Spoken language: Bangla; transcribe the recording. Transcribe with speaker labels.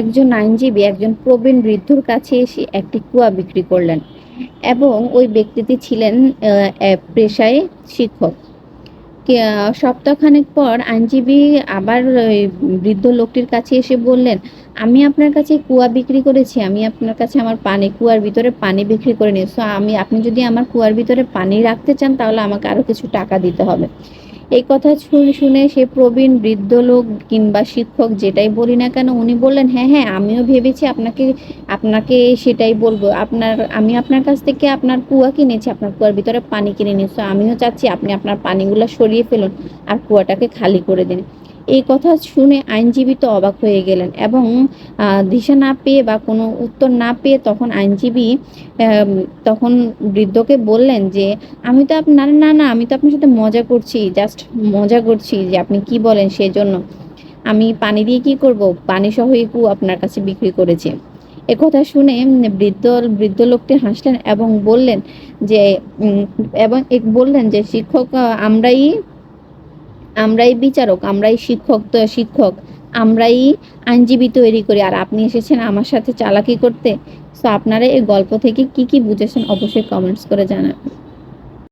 Speaker 1: একজন আইনজীবী একজন প্রবীণ বৃদ্ধর কাছে এসে একটি কুয়া বিক্রি করলেন এবং ওই ব্যক্তিটি ছিলেন পেশায় শিক্ষক। সপ্তাহখানেক পর আইনজীবী আবার ওই বৃদ্ধ লোকটির কাছে এসে বললেন, আমি আপনার কাছে কুয়া বিক্রি করেছি, আমি আপনার কাছে আমার পানি কুয়ার ভিতরে পানি বিক্রি করে নিই, সো আপনি যদি আমার কুয়ার ভিতরে পানি রাখতে চান তাহলে আমাকে আরো কিছু টাকা দিতে হবে। এই কথা শুনে সে প্রবীণ বৃদ্ধ লোক কিংবা শিক্ষক যেটাই বলি না কেন উনি বললেন, হ্যাঁ হ্যাঁ, আমিও ভেবেছি আপনাকে আপনাকে সেটাই বলবো। আমি আপনার কাছ থেকে আপনার কুয়া কিনেছি, আপনার কুয়ার ভিতরে পানি কিনে নিচ্ছি, আমিও চাচ্ছি আপনি আপনার পানিগুলো সরিয়ে ফেলুন আর কুয়াটাকে খালি করে দিন। এই কথা শুনে আইনজীবী তো অবাক হয়ে গেলেন এবং দিশা না পেয়ে বা কোনো উত্তর না পেয়ে তখন আইনজীবী তখন বৃদ্ধকে বললেন যে, আমি তো আপনার না না আমি তো আপনার সাথে মজা করছি, জাস্ট মজা করছি যে আপনি কি বলেন সেজন্য। আমি পানি দিয়ে কি করব? পানি সহ এই কুয়ো আপনার কাছে বিক্রি করেছি। একথা শুনে বৃদ্ধ বৃদ্ধ লোকটি হাসলেন এবং বললেন যে উম বললেন যে শিক্ষক আমরাই বিচারক, আমরাই শিক্ষক, আমরাই আইনজীবী তৈরি করি। আর আপনি এসেছেন আমার সাথে চালাকি করতে। সো আপনারা এই গল্প থেকে কি বুঝেছেন অবশ্যই কমেন্টস করে জানাবেন।